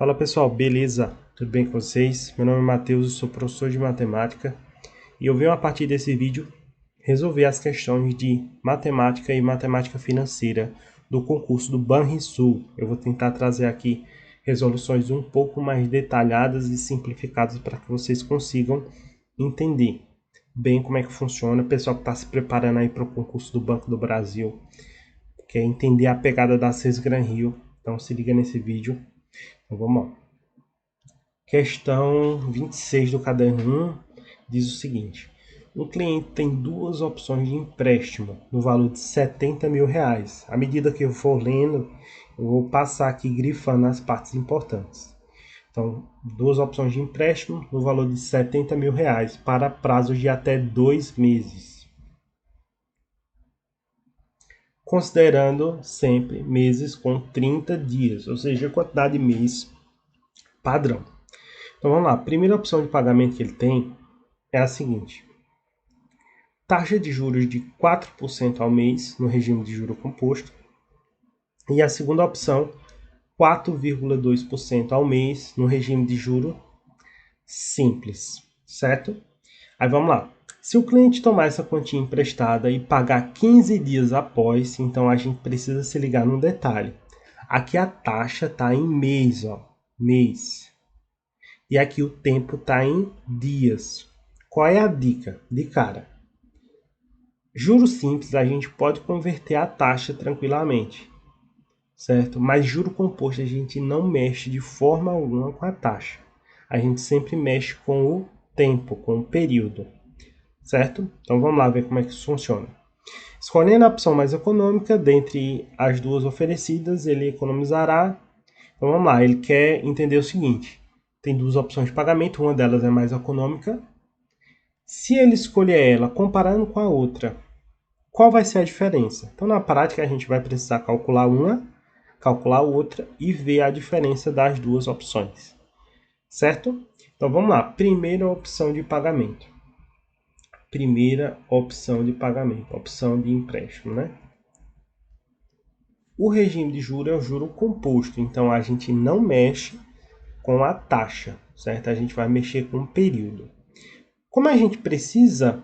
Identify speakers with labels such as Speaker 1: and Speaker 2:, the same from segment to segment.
Speaker 1: Fala pessoal, beleza? Tudo bem com vocês? Meu nome é Matheus, eu sou professor de matemática e eu venho a partir desse vídeo resolver as questões de matemática e matemática financeira do concurso do Banrisul. Eu vou tentar trazer aqui resoluções um pouco mais detalhadas e simplificadas para que vocês consigam entender bem como é que funciona. O pessoal que está se preparando aí para o concurso do Banco do Brasil quer entender a pegada da Sesgran Rio, então se liga nesse vídeo. Então vamos lá. Questão 26 do caderno 1 diz o seguinte: um cliente tem duas opções de empréstimo no valor de R$ 70.000. À medida que eu for lendo, eu vou passar aqui grifando as partes importantes. Então, duas opções de empréstimo no valor de R$ 70.000 para prazos de até 2 meses. Considerando sempre meses com 30 dias, ou seja, a quantidade de mês padrão. Então vamos lá, a primeira opção de pagamento que ele tem é a seguinte: taxa de juros de 4% ao mês no regime de juro composto. E a segunda opção, 4,2% ao mês no regime de juro simples, certo? Aí vamos lá. Se o cliente tomar essa quantia emprestada e pagar 15 dias após, então a gente precisa se ligar num detalhe. Aqui a taxa está em mês, ó, mês. E aqui o tempo está em dias. Qual é a dica? De cara, juros simples a gente pode converter a taxa tranquilamente, certo? Mas juro composto a gente não mexe de forma alguma com a taxa. A gente sempre mexe com o tempo, com o período, certo? Então vamos lá ver como é que isso funciona. Escolhendo a opção mais econômica dentre as duas oferecidas, ele economizará. Então vamos lá, ele quer entender o seguinte: tem duas opções de pagamento, uma delas é mais econômica. Se ele escolher ela comparando com a outra, qual vai ser a diferença? Então, na prática, a gente vai precisar calcular uma, calcular outra e ver a diferença das duas opções, certo? Então, vamos lá. Primeira opção de pagamento. Primeira opção de pagamento, opção de empréstimo, né? O regime de juro é o juro composto, então a gente não mexe com a taxa, certo? A gente vai mexer com o período. Como a gente precisa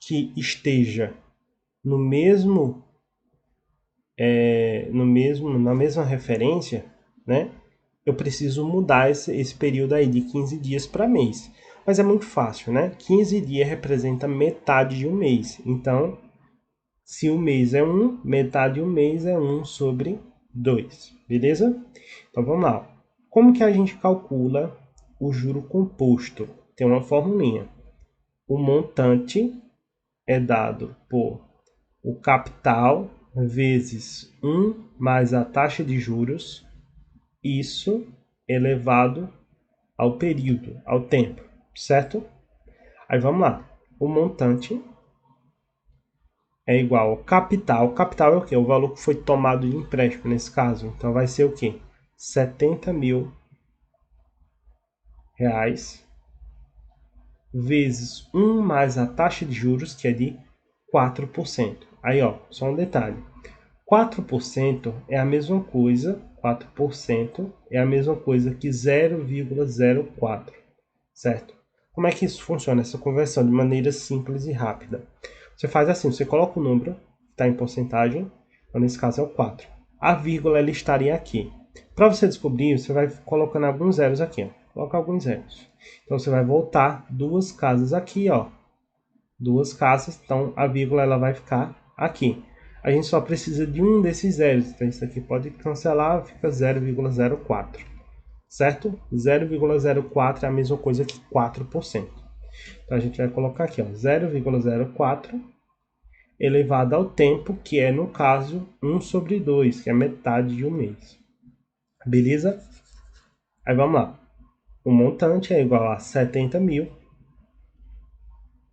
Speaker 1: que esteja no mesmo na mesma referência, né? Eu preciso mudar esse período aí de 15 dias para mês. Mas é muito fácil, né? 15 dias representa metade de um mês. Então, se o mês é 1, metade de um mês é 1 sobre 2. Beleza? Então, vamos lá. Como que a gente calcula o juro composto? Tem uma formulinha. O montante é dado por o capital vezes 1 mais a taxa de juros, isso elevado ao período, ao tempo, certo? Aí vamos lá. O montante é igual ao capital. Capital é o quê? O valor que foi tomado de empréstimo nesse caso. Então vai ser o quê? R$ 70.000 vezes 1 mais a taxa de juros, que é de 4%. Aí, ó, só um detalhe. 4% é a mesma coisa, 4% é a mesma coisa que 0,04, certo? Como é que isso funciona, essa conversão, de maneira simples e rápida? Você faz assim, você coloca o número, está em porcentagem, então nesse caso é o 4. A vírgula ela estaria aqui. Para você descobrir, você vai colocando alguns zeros aqui, ó. Coloca alguns zeros. Então você vai voltar duas casas aqui, ó. Duas casas, então a vírgula ela vai ficar aqui. A gente só precisa de um desses zeros, então isso aqui pode cancelar, fica 0,04, certo? 0,04 é a mesma coisa que 4%. Então a gente vai colocar aqui, ó, 0,04 elevado ao tempo, que é, no caso, 1 sobre 2, que é metade de um mês. Beleza? Aí vamos lá. O montante é igual a 70.000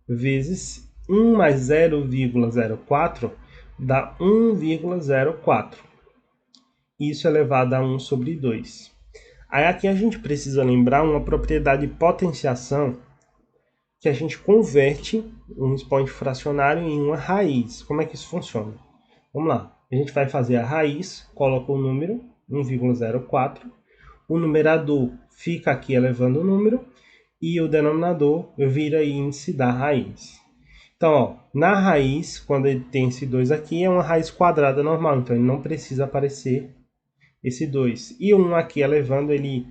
Speaker 1: vezes 1 mais 0,04 dá 1,04. Isso elevado a 1 sobre 2. Aí aqui a gente precisa lembrar uma propriedade de potenciação que a gente converte um expoente fracionário em uma raiz. Como é que isso funciona? Vamos lá. A gente vai fazer a raiz, coloca o número 1,04. o numerador fica aqui elevando o número e o denominador vira índice da raiz. Então, ó, na raiz, quando ele tem esse 2 aqui, é uma raiz quadrada normal, então ele não precisa aparecer esse 2. E o 1 aqui elevando, ele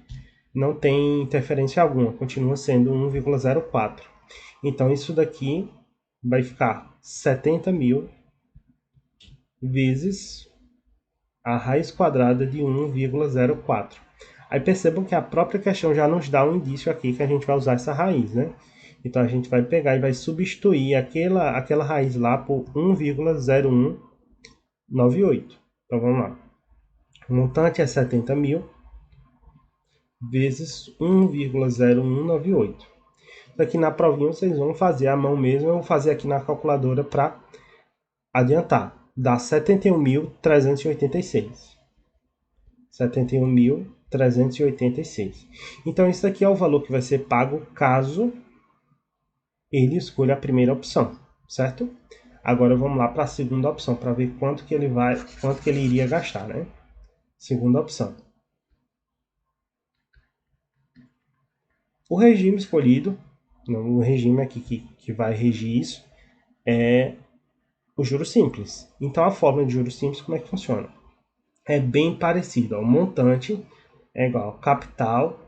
Speaker 1: não tem interferência alguma, continua sendo 1,04. Então, isso daqui vai ficar 70.000 vezes a raiz quadrada de 1,04. Aí percebam que a própria questão já nos dá um indício aqui que a gente vai usar essa raiz, né? Então a gente vai pegar e vai substituir aquela raiz lá por 1,0198. Então vamos lá. O montante é 70.000 vezes 1,0198. Isso aqui na provinha vocês vão fazer à mão mesmo, eu vou fazer aqui na calculadora para adiantar. Dá 71.386. 71.386. Então, isso aqui é o valor que vai ser pago caso ele escolha a primeira opção, certo? Agora vamos lá para a segunda opção, para ver quanto que ele iria gastar, né? Segunda opção. O regime escolhido, o regime aqui que vai regir isso, é o juros simples. Então, a fórmula de juros simples, como é que funciona? É bem parecido. O montante é igual ao capital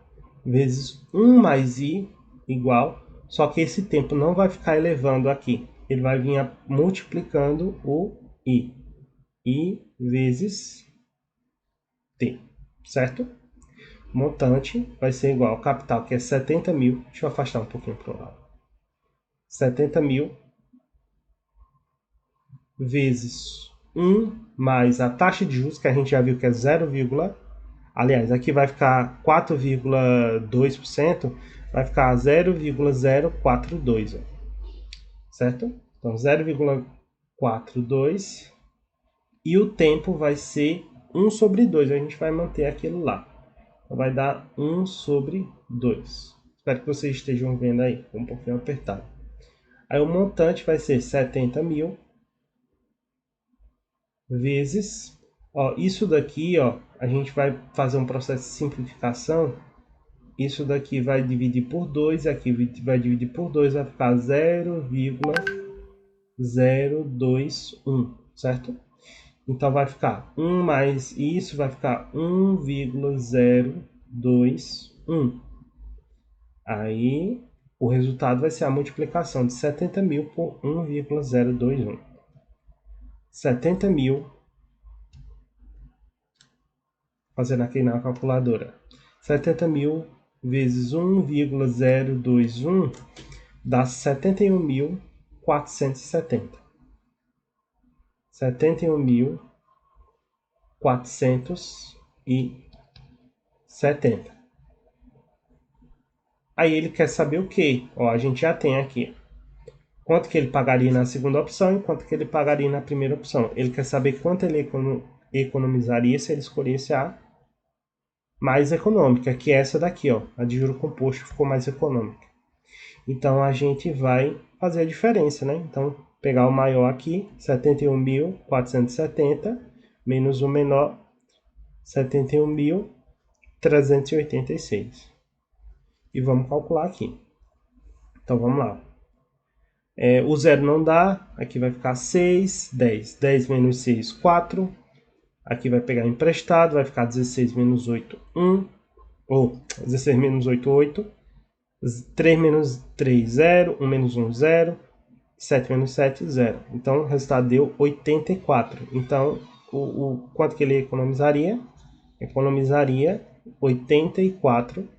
Speaker 1: vezes 1 mais I igual, só que esse tempo não vai ficar elevando aqui. Ele vai vir multiplicando o I. I vezes T, certo? O montante vai ser igual ao capital, que é 70.000. Deixa eu afastar um pouquinho para o lado. 70.000 vezes 1 mais a taxa de juros, que a gente já viu que é 0, aliás, aqui vai ficar 4,2%, vai ficar 0,042, certo? Então, 0,42 e o tempo vai ser 1 sobre 2, a gente vai manter aquilo lá. Então, vai dar 1 sobre 2. Espero que vocês estejam vendo aí, um pouquinho apertado. Aí o montante vai ser 70.000 vezes, ó, isso daqui, ó, a gente vai fazer um processo de simplificação. Isso daqui vai dividir por 2, aqui vai dividir por 2, vai ficar 0,021, certo? Então vai ficar 1 mais isso, vai ficar 1,021. Aí o resultado vai ser a multiplicação de 70.000 por 1,021. 70.000, fazendo aqui na calculadora, 70.000 vezes 1,021 dá 71.470. 71.470. Aí ele quer saber o que? Ó, a gente já tem aqui quanto que ele pagaria na segunda opção e quanto que ele pagaria na primeira opção. Ele quer saber quanto ele economizaria se ele escolhesse a mais econômica, que é essa daqui, ó. A de juro composto ficou mais econômica. Então a gente vai fazer a diferença, né? Então, pegar o maior aqui, 71.470, menos o menor, 71.386. E vamos calcular aqui. Então vamos lá. O zero não dá, aqui vai ficar 6, 10. 10 menos 6, 4. Aqui vai pegar emprestado, vai ficar 16 menos 8, 1. Ou 16 menos 8, 8. 3 menos 3, 0. 1 menos 1, 0. 7 menos 7, 0. Então o resultado deu 84. Então, quanto que ele economizaria? Economizaria R$ 84.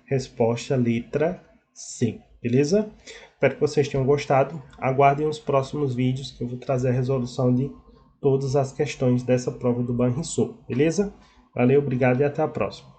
Speaker 1: Resposta letra C. Beleza? Espero que vocês tenham gostado. Aguardem os próximos vídeos que eu vou trazer a resolução de todas as questões dessa prova do Banrisul. Beleza? Valeu, obrigado e até a próxima.